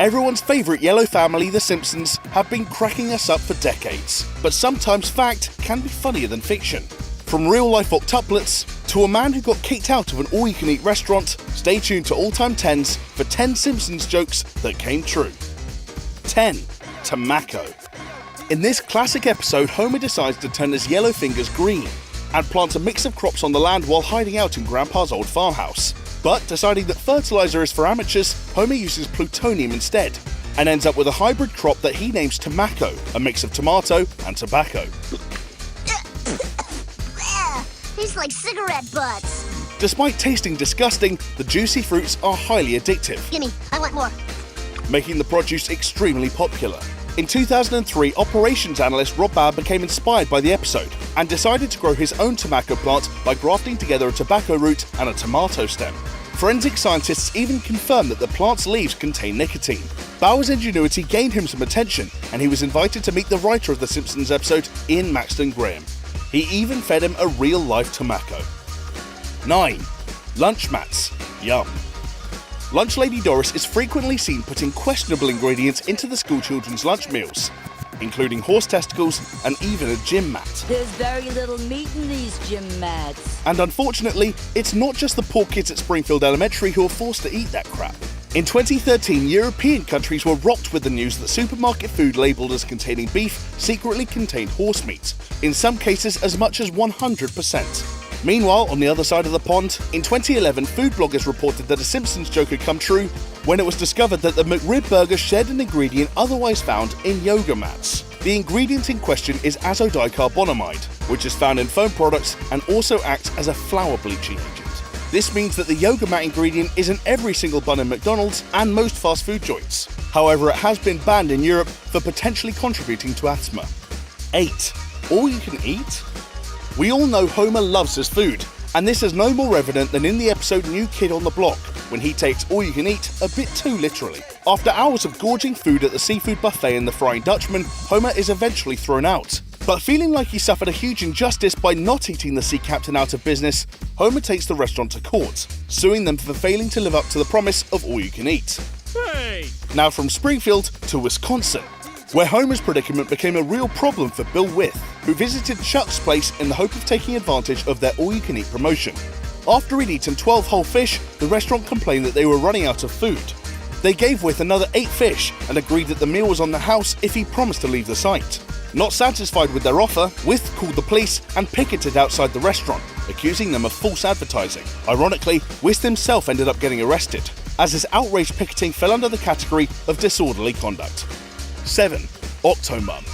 Everyone's favourite yellow family, the Simpsons, have been cracking us up for decades. But sometimes fact can be funnier than fiction. From real-life octuplets to a man who got kicked out of an all-you-can-eat restaurant, stay tuned to All Time 10s for 10 Simpsons jokes that came true. 10. Tobacco. In this classic episode, Homer decides to turn his yellow fingers green and plant a mix of crops on the land while hiding out in Grandpa's old farmhouse. But deciding that fertilizer is for amateurs, Homer uses plutonium instead and ends up with a hybrid crop that he names Tobacco, a mix of tomato and tobacco. Tastes like cigarette butts. Despite tasting disgusting, the juicy fruits are highly addictive, Gimme, I want more. making the produce extremely popular. In 2003, operations analyst Rob Babb became inspired by the episode and decided to grow his own tobacco plant by grafting together a tobacco root and a tomato stem. Forensic scientists even confirmed that the plant's leaves contain nicotine. Bauer's ingenuity gained him some attention, and he was invited to meet the writer of the Simpsons episode, Ian Maxton Graham. He even fed him a real-life tobacco. 9. Lunch mats. Yum. Lunch Lady Doris is frequently seen putting questionable ingredients into the schoolchildren's lunch meals, including horse testicles and even a gym mat. There's very little meat in these gym mats. And unfortunately, it's not just the poor kids at Springfield Elementary who are forced to eat that crap. In 2013, European countries were rocked with the news that supermarket food labelled as containing beef secretly contained horse meat, in some cases as much as 100%. Meanwhile, on the other side of the pond, in 2011, food bloggers reported that a Simpsons joke had come true when it was discovered that the McRib burger shared an ingredient otherwise found in yoga mats. The ingredient in question is azodicarbonamide, which is found in foam products and also acts as a flour bleaching agent. This means that the yoga mat ingredient is in every single bun in McDonald's and most fast food joints. However, it has been banned in Europe for potentially contributing to asthma. 8. All you can eat? We all know Homer loves his food, and this is no more evident than in the episode New Kid on the Block, when he takes all you can eat a bit too literally. After hours of gorging food at the seafood buffet in the Frying Dutchman, Homer is eventually thrown out. But feeling like he suffered a huge injustice by not eating the sea captain out of business, Homer takes the restaurant to court, suing them for failing to live up to the promise of all you can eat. Hey! Now from Springfield to Wisconsin, where Homer's predicament became a real problem for Bill With, who visited Chuck's place in the hope of taking advantage of their all-you-can-eat promotion. After he'd eaten 12 whole fish, the restaurant complained that they were running out of food. They gave With another 8 fish and agreed that the meal was on the house if he promised to leave the site. Not satisfied with their offer, With called the police and picketed outside the restaurant, accusing them of false advertising. Ironically, With himself ended up getting arrested, as his outraged picketing fell under the category of disorderly conduct. 7. Octomum.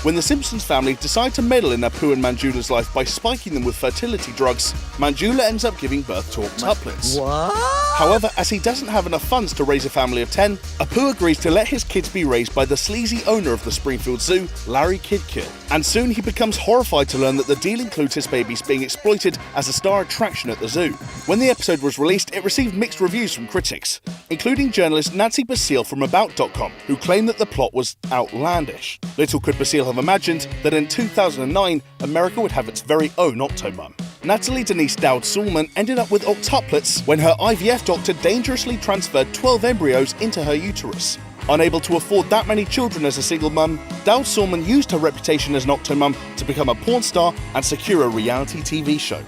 When the Simpsons family decide to meddle in Apu and Manjula's life by spiking them with fertility drugs, Manjula ends up giving birth to octuplets. What? However, as he doesn't have enough funds to raise a family of 10, Apu agrees to let his kids be raised by the sleazy owner of the Springfield Zoo, Larry Kidkill. And soon he becomes horrified to learn that the deal includes his babies being exploited as a star attraction at the zoo. When the episode was released, it received mixed reviews from critics, including journalist Nancy Basile from About.com, who claimed that the plot was outlandish. Little could Basile have imagined that in 2009, America would have its very own Octomum. Natalie Denise Dowd-Sulman ended up with octuplets when her IVF doctor dangerously transferred 12 embryos into her uterus. Unable to afford that many children as a single mum, Dowd-Sulman used her reputation as an Octomum to become a porn star and secure a reality TV show.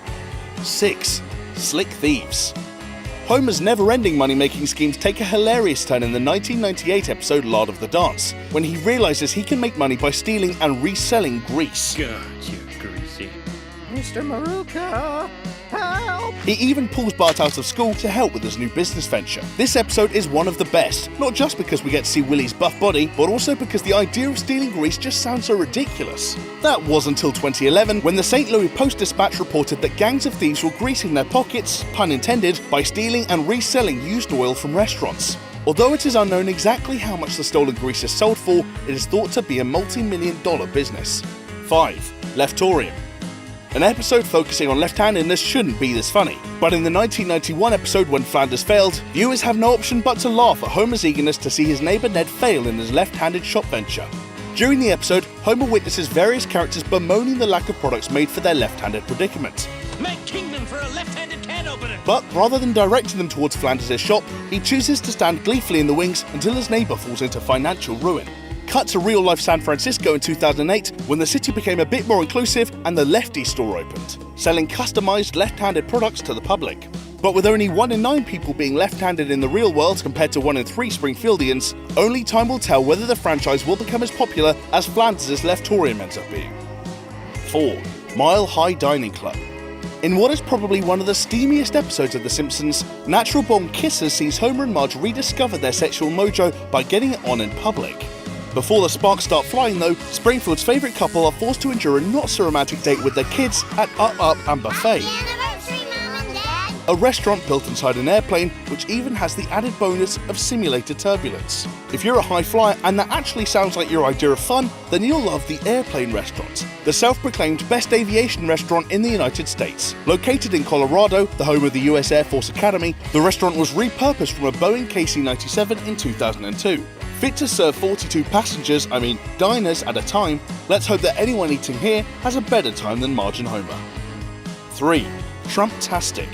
6. Slick thieves. Homer's never-ending money-making schemes take a hilarious turn in the 1998 episode Lard of the Dance, when he realizes he can make money by stealing and reselling grease. God, you're greasy. Mr. Maruka, help! He even pulls Bart out of school to help with his new business venture. This episode is one of the best, not just because we get to see Willie's buff body, but also because the idea of stealing grease just sounds so ridiculous. That was until 2011, when the St. Louis Post-Dispatch reported that gangs of thieves were greasing their pockets, pun intended, by stealing and reselling used oil from restaurants. Although it is unknown exactly how much the stolen grease is sold for, it is thought to be a multi-million-dollar business. 5. Leftorium. An episode focusing on left-handedness shouldn't be this funny, but in the 1991 episode When Flanders Failed, viewers have no option but to laugh at Homer's eagerness to see his neighbour Ned fail in his left-handed shop venture. During the episode, Homer witnesses various characters bemoaning the lack of products made for their left-handed predicament. Make kingdom for a left-handed can open it. But rather than directing them towards Flanders' shop, he chooses to stand gleefully in the wings until his neighbour falls into financial ruin. Cut to real-life San Francisco in 2008, when the city became a bit more inclusive and the Lefty store opened, selling customised left-handed products to the public. But with only 1 in 9 people being left-handed in the real world compared to 1 in 3 Springfieldians, only time will tell whether the franchise will become as popular as Flanders' Leftorium ends up being. 4. Mile High Dining Club. In what is probably one of the steamiest episodes of The Simpsons, natural-born kissers sees Homer and Marge rediscover their sexual mojo by getting it on in public. Before the sparks start flying though, Springfield's favourite couple are forced to endure a not-so-romantic date with their kids at Up Up and Buffet, Anniversary, Mom and Dad. a restaurant built inside an airplane which even has the added bonus of simulated turbulence. If you're a high flyer and that actually sounds like your idea of fun, then you'll love the Airplane Restaurant, the self-proclaimed best aviation restaurant in the United States. Located in Colorado, the home of the US Air Force Academy, the restaurant was repurposed from a Boeing KC-97 in 2002. Fit to serve 42 diners at a time, let's hope that anyone eating here has a better time than Marge and Homer. 3. Trumptastic.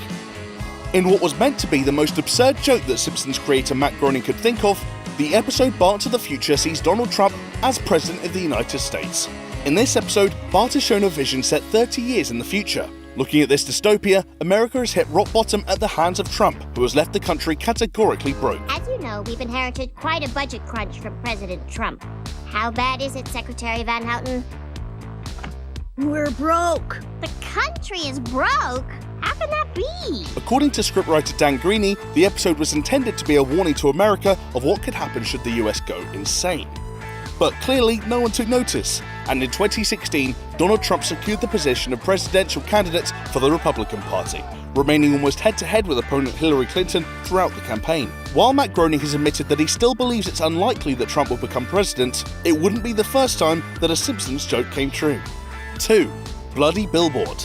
In what was meant to be the most absurd joke that Simpsons creator Matt Groening could think of, the episode Bart to the Future sees Donald Trump as President of the United States. In this episode, Bart is shown a vision set 30 years in the future. Looking at this dystopia, America has hit rock bottom at the hands of Trump, who has left the country categorically broke. As you know, we've inherited quite a budget crunch from President Trump. How bad is it, Secretary Van Houten? We're broke. The country is broke? How can that be? According to scriptwriter Dan Greaney, the episode was intended to be a warning to America of what could happen should the US go insane. But clearly, no one took notice, and in 2016, Donald Trump secured the position of presidential candidate for the Republican Party, remaining almost head-to-head with opponent Hillary Clinton throughout the campaign. While Matt Groening has admitted that he still believes it's unlikely that Trump will become president, it wouldn't be the first time that a Simpsons joke came true. 2. Bloody Billboard.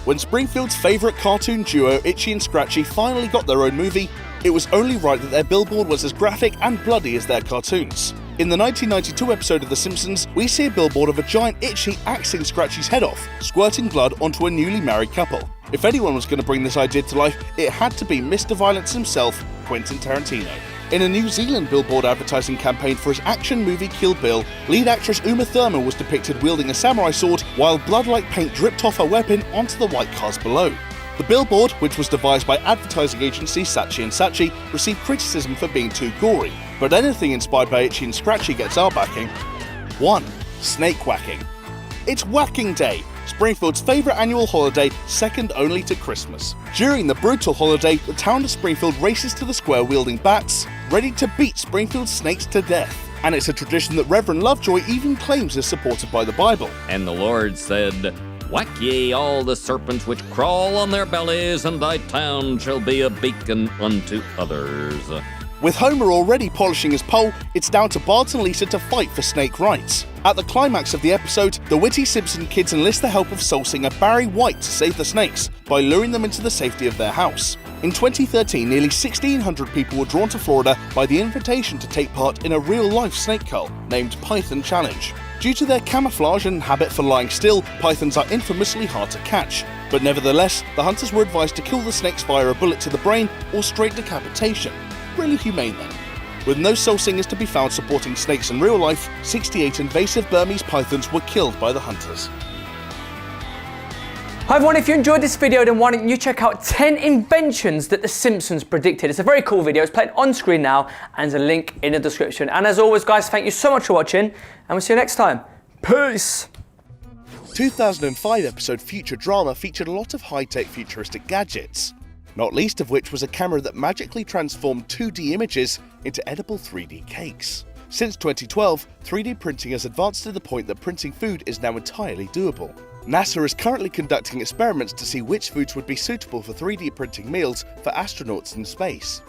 When Springfield's favourite cartoon duo Itchy and Scratchy finally got their own movie, it was only right that their billboard was as graphic and bloody as their cartoons. In the 1992 episode of The Simpsons, we see a billboard of a giant Itchy axing Scratchy's head off, squirting blood onto a newly married couple. If anyone was going to bring this idea to life, it had to be Mr. Violence himself, Quentin Tarantino. In a New Zealand billboard advertising campaign for his action movie Kill Bill, lead actress Uma Thurman was depicted wielding a samurai sword while blood-like paint dripped off her weapon onto the white cars below. The billboard, which was devised by advertising agency Saatchi & Saatchi, received criticism for being too gory, but anything inspired by Itchy and Scratchy gets our backing. 1. Snake whacking. It's Whacking Day, Springfield's favourite annual holiday, second only to Christmas. During the brutal holiday, the town of Springfield races to the square wielding bats, ready to beat Springfield snakes to death. And it's a tradition that Reverend Lovejoy even claims is supported by the Bible. And the Lord said, Whack ye all the serpents which crawl on their bellies, and thy town shall be a beacon unto others. With Homer already polishing his pole, it's down to Bart and Lisa to fight for snake rights. At the climax of the episode, the witty Simpson kids enlist the help of soul singer Barry White to save the snakes by luring them into the safety of their house. In 2013, nearly 1,600 people were drawn to Florida by the invitation to take part in a real-life snake cull named Python Challenge. Due to their camouflage and habit for lying still, pythons are infamously hard to catch. But nevertheless, the hunters were advised to kill the snakes via a bullet to the brain or straight decapitation. Really humane then. With no soul singers to be found supporting snakes in real life, 68 invasive Burmese pythons were killed by the hunters. Hi everyone, if you enjoyed this video, then why don't you check out 10 inventions that The Simpsons predicted. It's a very cool video, it's playing on screen now, and there's a link in the description. And as always guys, thank you so much for watching, and we'll see you next time. Peace! 2005 episode Future Drama featured a lot of high-tech futuristic gadgets, not least of which was a camera that magically transformed 2D images into edible 3D cakes. Since 2012, 3D printing has advanced to the point that printing food is now entirely doable. NASA is currently conducting experiments to see which foods would be suitable for 3D printing meals for astronauts in space.